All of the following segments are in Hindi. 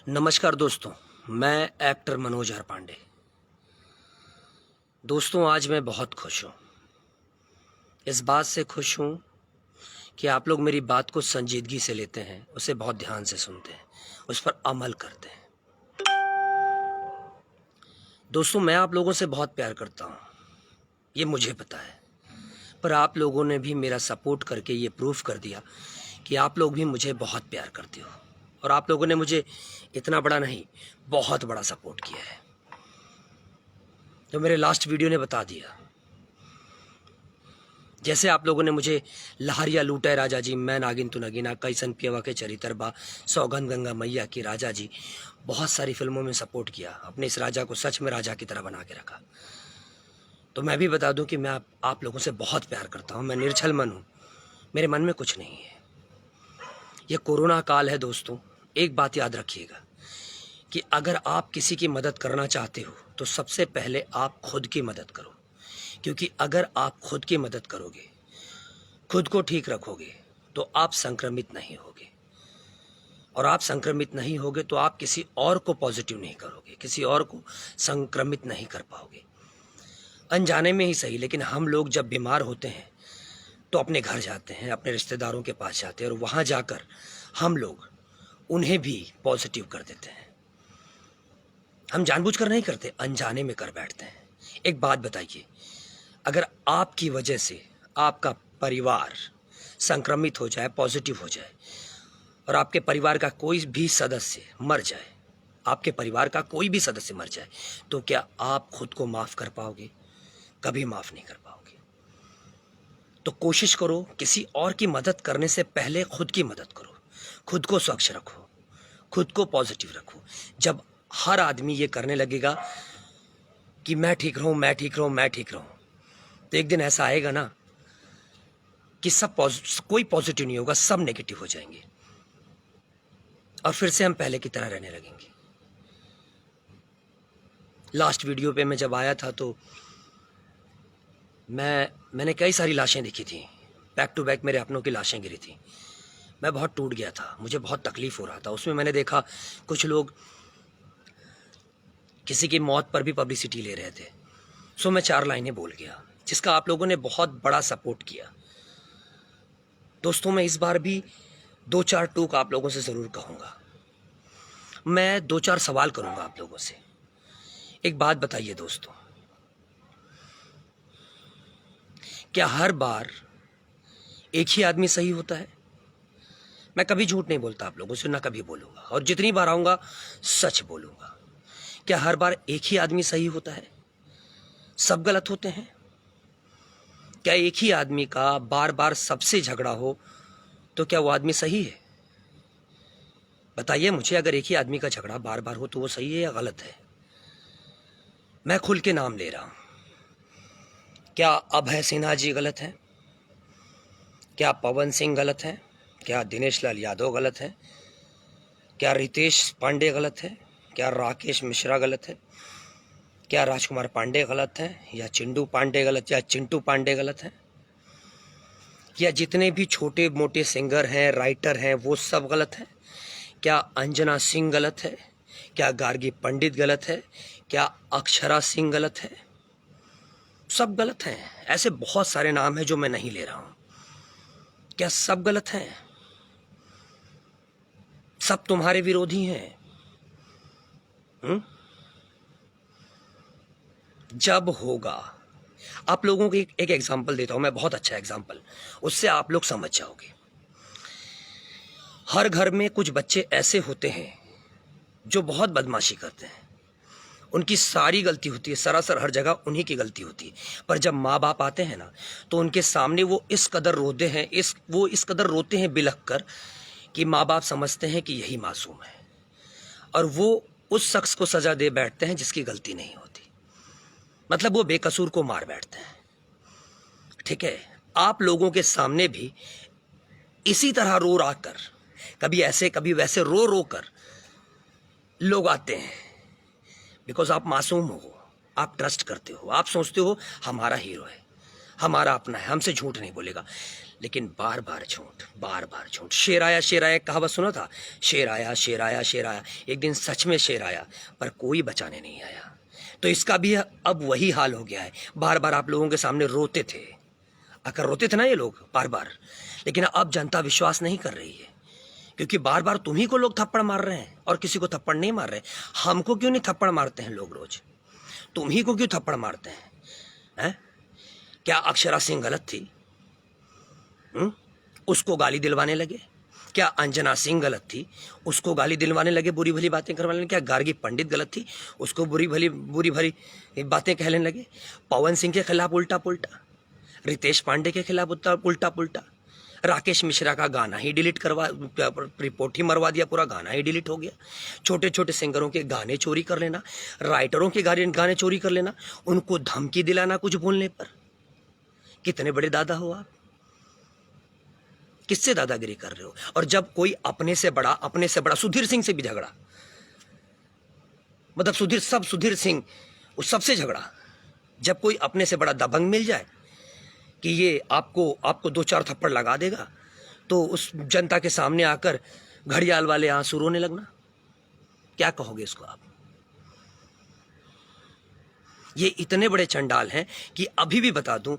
नमस्कार दोस्तों, मैं एक्टर मनोज आर पांडे। दोस्तों, आज मैं बहुत खुश हूँ। इस बात से खुश हूँ कि आप लोग मेरी बात को संजीदगी से लेते हैं, उसे बहुत ध्यान से सुनते हैं, उस पर अमल करते हैं। दोस्तों, मैं आप लोगों से बहुत प्यार करता हूँ, ये मुझे पता है। पर आप लोगों ने भी मेरा सपोर्ट करके ये प्रूफ कर दिया कि आप लोग भी मुझे बहुत प्यार करते हो। और आप लोगों ने मुझे इतना बड़ा नहीं, बहुत बड़ा सपोर्ट किया है, जो मेरे लास्ट वीडियो ने बता दिया। जैसे आप लोगों ने मुझे लहरिया लूटे राजा जी, मैं नागिन तू नगीना, कैसन पियवा के चरित्र बा, सौगंध गंगा मैया की राजा जी, बहुत सारी फिल्मों में सपोर्ट किया, अपने इस राजा को सच में राजा की तरह बना के रखा। तो मैं भी बता दूं कि मैं आप लोगों से बहुत प्यार करता हूं। मैं निर्छल मन हूं, मेरे मन में कुछ नहीं है। यह कोरोना काल है दोस्तों, एक बात याद रखिएगा कि अगर आप किसी की मदद करना चाहते हो तो सबसे पहले आप खुद की मदद करो। क्योंकि अगर आप खुद की मदद करोगे, खुद को ठीक रखोगे, तो आप संक्रमित नहीं होगे। और आप संक्रमित नहीं होगे तो आप किसी और को पॉजिटिव नहीं करोगे, किसी और को संक्रमित नहीं कर पाओगे। अनजाने में ही सही, लेकिन हम लोग जब बीमार होते हैं तो अपने घर जाते हैं, अपने रिश्तेदारों के पास जाते हैं, और वहाँ जाकर हम लोग उन्हें भी पॉजिटिव कर देते हैं। हम जानबूझकर नहीं करते, अनजाने में कर बैठते हैं। एक बात बताइए, अगर आपकी वजह से आपका परिवार संक्रमित हो जाए, पॉजिटिव हो जाए, और आपके परिवार का कोई भी सदस्य मर जाए, आपके परिवार का कोई भी सदस्य मर जाए, तो क्या आप खुद को माफ कर पाओगे? कभी माफ नहीं कर पाओगे। तो कोशिश करो, किसी और की मदद करने से पहले खुद की मदद करो। खुद को स्वच्छ रखो, खुद को पॉजिटिव रखो। जब हर आदमी ये करने लगेगा कि मैं ठीक रहूं, मैं ठीक रहूं, मैं ठीक रहूं, तो एक दिन ऐसा आएगा ना कि कोई पॉजिटिव नहीं होगा, सब नेगेटिव हो जाएंगे, और फिर से हम पहले की तरह रहने लगेंगे। लास्ट वीडियो पे मैं जब आया था तो मैंने कई सारी लाशें देखी थी, बैक टू बैक मेरे अपनों की लाशें गिरी थी। मैं बहुत टूट गया था, मुझे बहुत तकलीफ हो रहा था। उसमें मैंने देखा कुछ लोग किसी की मौत पर भी पब्लिसिटी ले रहे थे। सो मैं 4 लाइनें बोल गया, जिसका आप लोगों ने बहुत बड़ा सपोर्ट किया। दोस्तों, मैं इस बार भी 2-4 टूक आप लोगों से ज़रूर कहूँगा। मैं 2-4 सवाल करूँगा आप लोगों से। एक बात बताइए दोस्तों, क्या हर बार एक ही आदमी सही होता है? मैं कभी झूठ नहीं बोलता आप लोगों से, ना कभी बोलूँगा, और जितनी बार आऊँगा सच बोलूँगा। क्या हर बार एक ही आदमी सही होता है? सब गलत होते हैं? क्या एक ही आदमी का बार बार सबसे झगड़ा हो तो क्या वो आदमी सही है? बताइए मुझे, अगर एक ही आदमी का झगड़ा बार बार हो तो वो सही है या गलत है? मैं खुल के नाम ले रहा हूं। क्या अभय सिन्हा जी गलत हैं? क्या पवन सिंह गलत हैं? क्या दिनेश लाल यादव गलत हैं? क्या रितेश पांडे गलत है? क्या राकेश मिश्रा गलत है? क्या राजकुमार पांडे गलत हैं? या चिंटू पांडे गलत, या चिंटू पांडे गलत हैं? या जितने भी छोटे मोटे सिंगर हैं, राइटर हैं, वो सब गलत हैं? क्या अंजना सिंह गलत है? क्या गार्गी पंडित गलत है? क्या अक्षरा सिंह गलत है? सब गलत हैं। ऐसे बहुत सारे नाम हैं जो मैं नहीं ले रहा हूं। क्या सब गलत हैं? सब तुम्हारे विरोधी हैं? जब होगा, आप लोगों को एक एग्जाम्पल देता हूं मैं, बहुत अच्छा एग्जाम्पल, उससे आप लोग समझ जाओगे। हर घर में कुछ बच्चे ऐसे होते हैं जो बहुत बदमाशी करते हैं, उनकी सारी गलती होती है, सरासर हर जगह उन्हीं की गलती होती है। पर जब माँ बाप आते हैं ना, तो उनके सामने वो इस कदर रोते हैं, इस कदर रोते हैं बिलख कर, कि माँ बाप समझते हैं कि यही मासूम है, और वो उस शख्स को सजा दे बैठते हैं जिसकी गलती नहीं होती। मतलब वो बेकसूर को मार बैठते हैं। ठीक है, आप लोगों के सामने भी इसी तरह रो रा कर, कभी ऐसे कभी वैसे रो रो कर लोग आते हैं, बिकॉज आप मासूम हो, आप ट्रस्ट करते हो, आप सोचते हो हमारा हीरो है, हमारा अपना है, हमसे झूठ नहीं बोलेगा। लेकिन बार बार झूठ, बार बार झूठ। शेर आया कहावत सुना था, शेर आया शेर आया शेर आया। एक दिन सच में शेर आया पर कोई बचाने नहीं आया। तो इसका भी अब वही हाल हो गया है। बार बार आप लोगों के सामने रोते थे, आकर रोते थे ना ये लोग बार बार, लेकिन अब जनता विश्वास नहीं कर रही है, क्योंकि बार बार तुम्ही को लोग थप्पड़ मार रहे हैं और किसी को थप्पड़ नहीं मार रहे। हमको क्यों नहीं थप्पड़ मारते हैं लोग रोज, तुम्ही को क्यों थप्पड़ मारते हैं? क्या अक्षरा सिंह गलत थी? उसको गाली दिलवाने लगे। क्या अंजना सिंह गलत थी? उसको गाली दिलवाने लगे, बुरी भली बातें करवाने लगे। क्या गार्गी पंडित गलत थी? उसको बुरी भली बातें कहने लगे। पवन सिंह के खिलाफ उल्टा पुल्टा, रितेश पांडे के खिलाफ उल्टा पुल्टा, राकेश मिश्रा का गाना ही डिलीट करवा, रिपोर्ट ही मरवा दिया, पूरा गाना ही डिलीट हो गया। छोटे छोटे सिंगरों के गाने चोरी कर लेना, राइटरों के गाने चोरी कर लेना, उनको धमकी दिलाना कुछ बोलने पर। कितने बड़े दादा हो आप? किससे दादागिरी कर रहे हो? और जब कोई अपने से बड़ा सुधीर सिंह से भी झगड़ा, मतलब सुधीर सिंह उस सबसे झगड़ा। जब कोई अपने से बड़ा दबंग मिल जाए कि ये आपको 2-4 थप्पड़ लगा देगा, तो उस जनता के सामने आकर घड़ियाल वाले आंसू रोने लगना, क्या कहोगे इसको आप? ये इतने बड़े चंडाल हैं कि अभी भी बता दूं,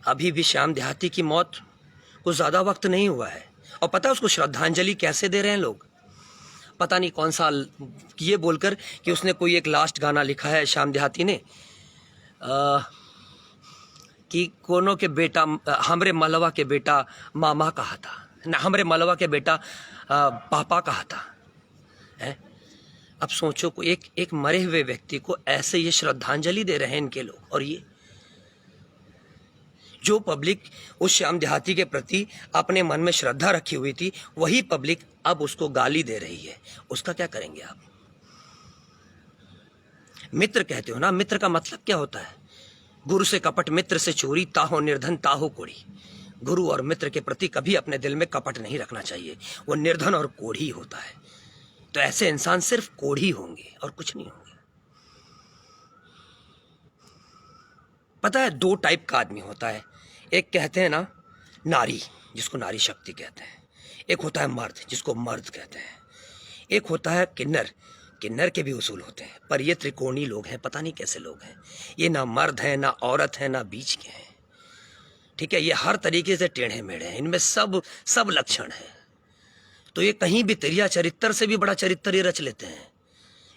अभी भी श्याम देहाती की मौत को ज्यादा वक्त नहीं हुआ है, और पता है उसको श्रद्धांजलि कैसे दे रहे हैं लोग? पता नहीं कौन सा ये बोलकर कि उसने कोई एक लास्ट गाना लिखा है श्याम देहाती ने, कि कोनो के बेटा हमरे मलवा के बेटा मामा कहा था ना, हमरे मलवा के बेटा पापा कहा था है? अब सोचो को एक मरे हुए व्यक्ति को ऐसे ये श्रद्धांजलि दे रहे हैं इनके लोग। और ये जो पब्लिक उस श्याम देहाती के प्रति अपने मन में श्रद्धा रखी हुई थी, वही पब्लिक अब उसको गाली दे रही है। उसका क्या करेंगे आप? मित्र कहते हो ना, मित्र का मतलब क्या होता है? गुरु से कपट मित्र से चोरी, ताहो निर्धन ताहो कोढ़ी। गुरु और मित्र के प्रति कभी अपने दिल में कपट नहीं रखना चाहिए, वो निर्धन और कोढ़ी होता है। तो ऐसे इंसान सिर्फ कोढ़ी होंगे और कुछ नहीं होंगे। पता है 2 टाइप का आदमी होता है, एक कहते हैं ना नारी, जिसको नारी शक्ति कहते हैं, एक होता है मर्द, जिसको मर्द कहते हैं, एक होता है किन्नर। किन्नर के भी उसूल होते हैं, पर ये त्रिकोणी लोग हैं, पता नहीं कैसे लोग हैं। ये ना मर्द हैं, ना औरत हैं, ना बीच के हैं, ठीक है? ये हर तरीके से टेढ़े मेढ़े हैं, इनमें सब लक्षण है। तो ये कहीं भी तिरिया चरित्र से भी बड़ा चरित्र ये रच लेते हैं,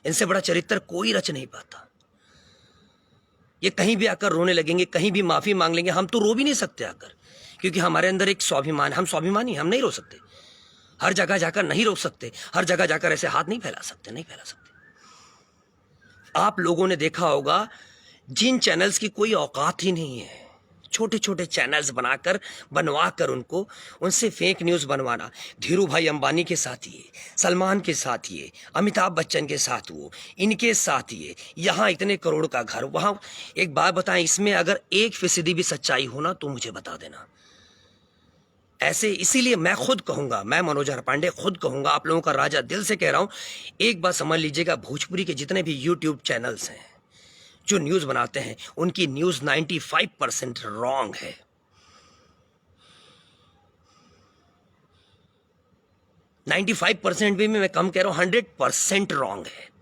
इनसे बड़ा चरित्र कोई रच नहीं पाता। ये कहीं भी आकर रोने लगेंगे, कहीं भी माफी मांग लेंगे। हम तो रो भी नहीं सकते आकर, क्योंकि हमारे अंदर एक स्वाभिमान, हम स्वाभिमानी, हम नहीं रो सकते। हर जगह जाकर नहीं रो सकते, हर जगह जाकर ऐसे हाथ नहीं फैला सकते, नहीं फैला सकते। आप लोगों ने देखा होगा जिन चैनल्स की कोई औकात ही नहीं है, छोटे छोटे चैनल्स बनवाकर उनसे फेक न्यूज बनवाना। धीरू भाई अंबानी के साथ ये, सलमान के साथ ये, अमिताभ बच्चन के साथ वो, इनके साथ ये, यहाँ इतने करोड़ का घर, वहाँ। एक बात बताएं, इसमें अगर 1% भी सच्चाई हो ना तो मुझे बता देना। ऐसे इसीलिए मैं खुद कहूंगा, मैं मनोज पांडे खुद कहूंगा, आप लोगों का राजा दिल से कह रहा हूं, एक बात समझ लीजिएगा, भोजपुरी के जितने भी यूट्यूब चैनल्स हैं जो न्यूज बनाते हैं, उनकी न्यूज 95% रॉन्ग है। 95% भी मैं कम कह रहा हूं, 100% रॉन्ग है।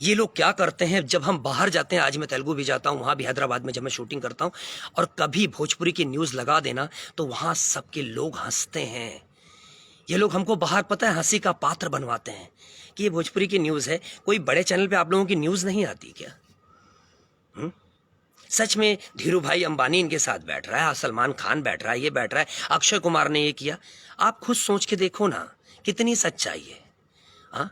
ये लोग क्या करते हैं, जब हम बाहर जाते हैं, आज मैं तेलुगु भी जाता हूं, वहां भी हैदराबाद में जब मैं शूटिंग करता हूं, और कभी भोजपुरी की न्यूज लगा देना तो वहां सबके लोग हंसते हैं। ये लोग हमको बाहर, पता है, हंसी का पात्र बनवाते हैं कि ये भोजपुरी की न्यूज है। कोई बड़े चैनल पे आप लोगों की न्यूज नहीं आती क्या? सच में धीरू भाई अंबानी इनके साथ बैठ रहा है, सलमान खान बैठ रहा है, ये बैठ रहा है, अक्षय कुमार ने ये किया। आप खुद सोच के देखो ना कितनी सच्चाई है। हाँ,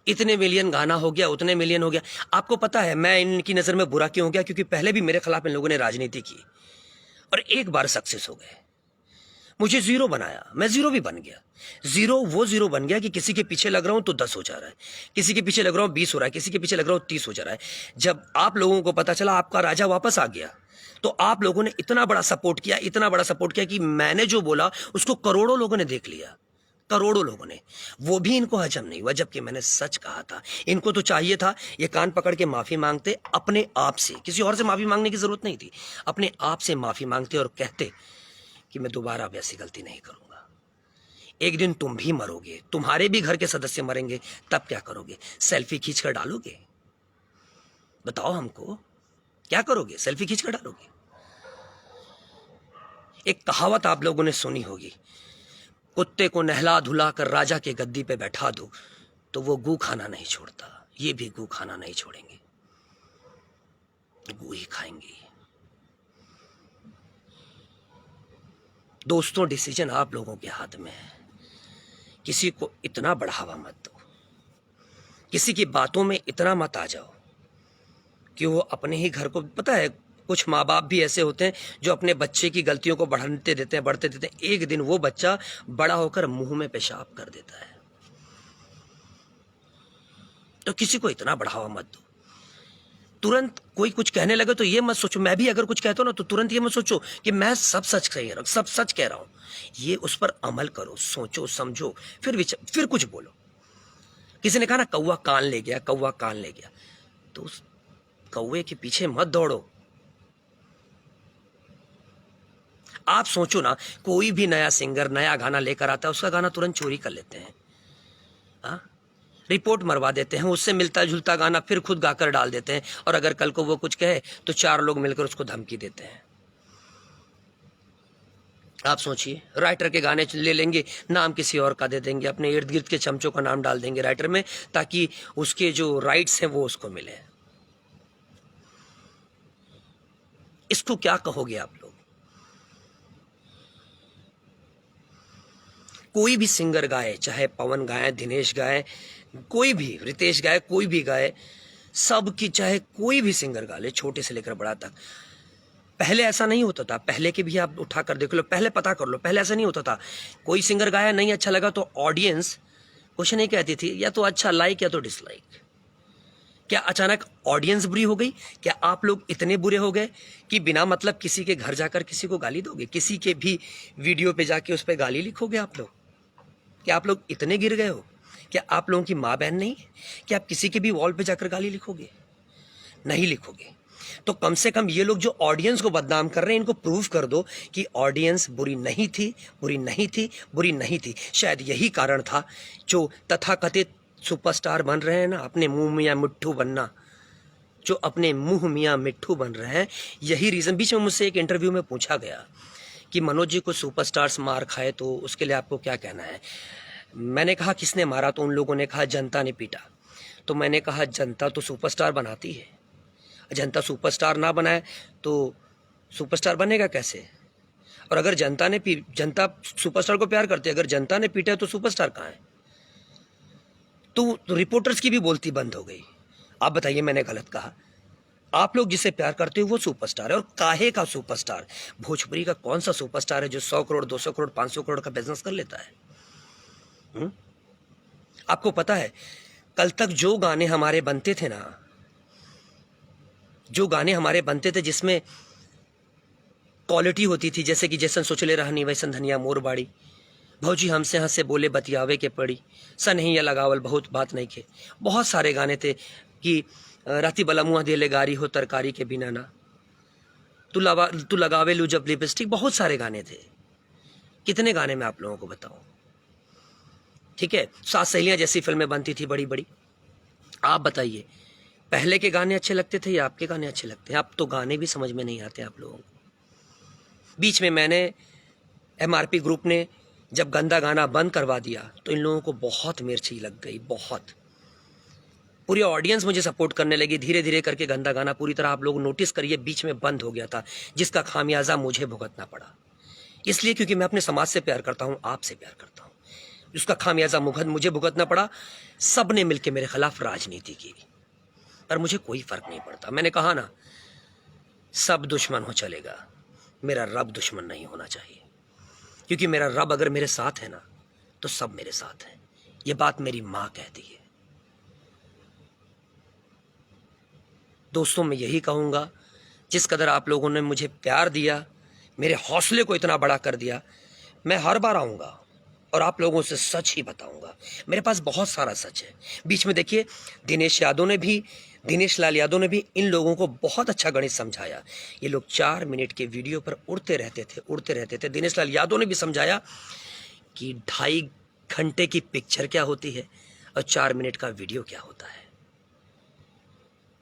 इतने मिलियन गाना हो गया, उतने मिलियन हो गया। आपको पता है मैं इनकी नजर में बुरा क्यों हो गया? क्योंकि पहले भी मेरे खिलाफ इन लोगों ने राजनीति की और एक बार सक्सेस हो गए। मुझे जीरो बनाया, मैं जीरो भी बन गया। जीरो बन गया कि किसी के पीछे लग रहा हूं तो 10 हो जा रहा है, किसी के पीछे लग रहा हूं 20 हो रहा है, किसी के पीछे लग रहा हूं 30 हो जा रहा है। जब आप लोगों को पता चला आपका राजा वापस आ गया, तो आप लोगों ने इतना बड़ा सपोर्ट किया कि मैंने जो बोला उसको करोड़ों लोगों ने देख लिया। करोड़ों लोगों ने, वो भी इनको हजम नहीं हुआ, जबकि मैंने सच कहा था। इनको तो चाहिए था ये कान पकड़ के माफी मांगते अपने आप से, किसी और से माफी मांगने की जरूरत नहीं थी, अपने आप से माफी मांगते और कहते कि मैं दोबारा अब ऐसी गलती नहीं करूंगा। एक दिन तुम भी मरोगे, तुम्हारे भी घर के सदस्य मरेंगे, तब क्या करोगे? सेल्फी खींच कर डालोगे? बताओ हमको, क्या करोगे? सेल्फी खींच कर डालोगे? एक कहावत आप लोगों ने सुनी होगी, कुत्ते को नहला धुला कर राजा के गद्दी पे बैठा दो तो वो गू खाना नहीं छोड़ता। ये भी गू खाना नहीं छोड़ेंगे, गू ही खाएंगे। दोस्तों, डिसीजन आप लोगों के हाथ में है। किसी को इतना बढ़ावा मत दो, किसी की बातों में इतना मत आ जाओ कि वो अपने ही घर को, पता है कुछ माँ बाप भी ऐसे होते हैं जो अपने बच्चे की गलतियों को बढ़ते देते हैं, एक दिन वो बच्चा बड़ा होकर मुंह में पेशाब कर देता है। तो किसी को इतना बढ़ावा मत दो। तुरंत कोई कुछ कहने लगे तो ये मत सोचो, मैं भी अगर कुछ कहता हूं ना तो तुरंत ये मत सोचो कि मैं सब सच कह रहा हूं, सब सच कह रहा हूं। ये उस पर अमल करो, सोचो समझो, फिर कुछ बोलो। किसी ने कहा ना कौवा कान ले गया, कौवा कान ले गया, तो उस कौवे के पीछे मत दौड़ो। आप सोचो ना, कोई भी नया सिंगर नया गाना लेकर आता है, उसका गाना तुरंत चोरी कर लेते हैं, रिपोर्ट मरवा देते हैं, उससे मिलता जुलता गाना फिर खुद गाकर डाल देते हैं, और अगर कल को वो कुछ कहे तो 4 लोग मिलकर उसको धमकी देते हैं। आप सोचिए, राइटर के गाने ले लेंगे, नाम किसी और का दे देंगे, अपने इर्द गिर्द के चमचों का नाम डाल देंगे राइटर में, ताकि उसके जो राइट्स हैं वो उसको मिले। इसको क्या कहोगे आप लोग? कोई भी सिंगर गाए, चाहे पवन गाए, दिनेश गाए, कोई भी, रितेश गाए, कोई भी गाए, सबकी, चाहे कोई भी सिंगर गा ले, छोटे से लेकर बड़ा तक। पहले ऐसा नहीं होता था, पहले के भी आप उठा कर देख लो, पहले पता कर लो, पहले ऐसा नहीं होता था। कोई सिंगर गाया, नहीं अच्छा लगा तो ऑडियंस कुछ नहीं कहती थी, या तो अच्छा लाइक या तो डिसलाइक। क्या अचानक ऑडियंस बुरी हो गई? क्या आप लोग इतने बुरे हो गए कि बिना मतलब किसी के घर जाकर किसी को गाली दोगे? किसी के भी वीडियो पे जाके उस पर गाली लिखोगे आप लोग? क्या आप लोग इतने गिर गए हो? क्या आप लोगों की माँ बहन नहीं है कि आप किसी के भी वॉल पे जाकर गाली लिखोगे? नहीं लिखोगे। तो कम से कम ये लोग जो ऑडियंस को बदनाम कर रहे हैं, इनको प्रूव कर दो कि ऑडियंस बुरी नहीं थी, बुरी नहीं थी, बुरी नहीं थी। शायद यही कारण था जो तथाकथित सुपरस्टार बन रहे हैं ना, अपने मुंह मियाँ मिट्ठू बनना, जो अपने मुंह मियाँ मिट्ठू बन रहे हैं, यही रीज़न। बीच में मुझसे एक इंटरव्यू में पूछा गया कि मनोज जी को सुपरस्टार्स मार खाए तो उसके लिए आपको क्या कहना है? मैंने कहा किसने मारा? तो उन लोगों ने कहा जनता ने पीटा। तो मैंने कहा जनता तो सुपरस्टार बनाती है, जनता सुपरस्टार ना बनाए तो सुपरस्टार बनेगा कैसे? और अगर जनता सुपरस्टार को प्यार करती है, अगर जनता ने पीटा तो सुपरस्टार कहाँ है? तो रिपोर्टर्स की भी बोलती बंद हो गई। आप बताइए, मैंने गलत कहा? आप लोग जिसे प्यार करते हो वो सुपरस्टार है, और काहे का सुपरस्टार? भोजपुरी का कौन सा सुपरस्टार है जो 100 करोड़, 200 करोड़, 500 करोड़ का बिजनेस कर लेता है? आपको पता है, कल तक जो गाने हमारे बनते थे ना, जो गाने हमारे बनते थे जिसमें क्वालिटी होती थी, जैसे कि जैसन सोचले रहनी वैसन धनिया मोर बाड़ी, भौजी हमसे हंसे बोले बतियावे के पड़ी, सनहिया लगावल बहुत बात नहीं खे, बहुत सारे गाने थे कि राती बला मुँह देले गारी हो तरकारी के बिना ना, तू लगावे लू जब लिपस्टिक, बहुत सारे गाने थे। कितने गाने मैं आप लोगों को बताऊं? ठीक है, सात सहेलियां जैसी फिल्में बनती थी बड़ी बड़ी। आप बताइए, पहले के गाने अच्छे लगते थे या आपके गाने अच्छे लगते हैं? अब तो गाने भी समझ में नहीं आते आप लोगों को। बीच में मैंने, MRP ग्रुप ने जब गंदा गाना बंद करवा दिया तो इन लोगों को बहुत मिर्ची लग गई, बहुत। पूरी ऑडियंस मुझे सपोर्ट करने लगी, धीरे धीरे करके गंदा गाना पूरी तरह, आप लोग नोटिस करिए, बीच में बंद हो गया था, जिसका खामियाजा मुझे भुगतना पड़ा। इसलिए क्योंकि मैं अपने समाज से प्यार करता हूं, आपसे प्यार करता हूं, उसका खामियाजा मुझे भुगतना पड़ा। सब ने मिलकर मेरे खिलाफ राजनीति की, पर मुझे कोई फर्क नहीं पड़ता। मैंने कहा ना, सब दुश्मन हो चलेगा, मेरा रब दुश्मन नहीं होना चाहिए, क्योंकि मेरा रब अगर मेरे साथ है ना तो सब मेरे साथ है। ये बात मेरी माँ कहती है। दोस्तों, मैं यही कहूँगा, जिस कदर आप लोगों ने मुझे प्यार दिया, मेरे हौसले को इतना बड़ा कर दिया, मैं हर बार आऊँगा, और आप लोगों से सच ही बताऊंगा। मेरे पास बहुत सारा सच है। बीच में देखिए दिनेश लाल यादव ने भी इन लोगों को बहुत अच्छा गणित समझाया। ये लोग 4 मिनट के वीडियो पर उड़ते रहते थे। दिनेश लाल यादव ने भी समझाया कि 2.5 घंटे की पिक्चर क्या होती है और 4 मिनट का वीडियो क्या होता है।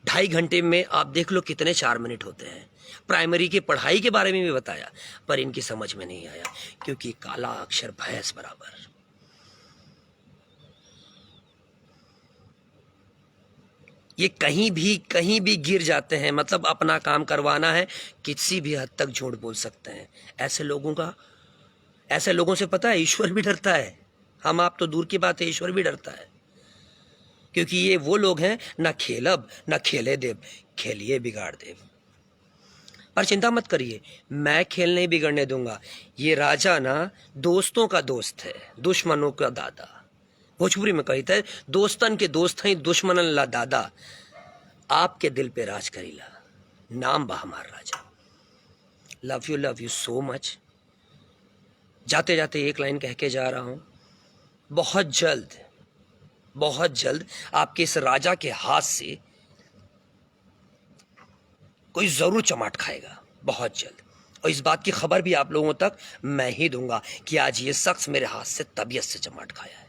2.5 घंटे में आप देख लो कितने 4 मिनट होते हैं। प्राइमरी की पढ़ाई के बारे में भी बताया, पर इनकी समझ में नहीं आया, क्योंकि काला अक्षर भैंस बराबर। ये कहीं भी गिर जाते हैं, मतलब अपना काम करवाना है, किसी भी हद तक झूठ बोल सकते हैं। ऐसे लोगों से पता है ईश्वर भी डरता है। हम आप तो दूर की बात है, ईश्वर भी डरता है, क्योंकि ये वो लोग हैं, ना खेलब ना खेले देव, खेलिए बिगाड़ देव। पर चिंता मत करिए, मैं खेल नहीं बिगड़ने दूंगा। ये राजा ना दोस्तों का दोस्त है, दुश्मनों का दादा। भोजपुरी में कहता है, दोस्तन के दोस्त हैं दुश्मनन ला दादा। आपके दिल पे राज करीला, नाम बा हमार Raja. Love you so much. जाते जाते एक लाइन कह के जा रहा हूं, बहुत जल्द आपके इस राजा के हाथ से कोई जरूर चमाट खाएगा, बहुत जल्द। और इस बात की खबर भी आप लोगों तक मैं ही दूंगा कि आज ये शख्स मेरे हाथ से तबीयत से चमाट खाया है।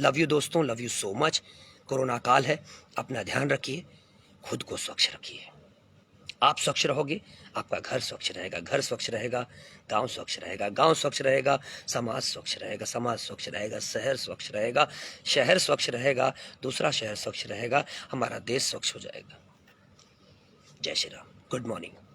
लव यू दोस्तों, love you so much. Corona काल है, अपना ध्यान रखिए, खुद को स्वच्छ रखिए। आप स्वच्छ रहोगे, आपका घर स्वच्छ रहेगा, घर स्वच्छ रहेगा, गांव स्वच्छ रहेगा, गांव स्वच्छ रहेगा, समाज स्वच्छ रहेगा, समाज स्वच्छ रहेगा, शहर स्वच्छ रहेगा, शहर स्वच्छ रहेगा, दूसरा शहर स्वच्छ रहेगा, हमारा देश स्वच्छ हो जाएगा। जय श्री राम। Good morning.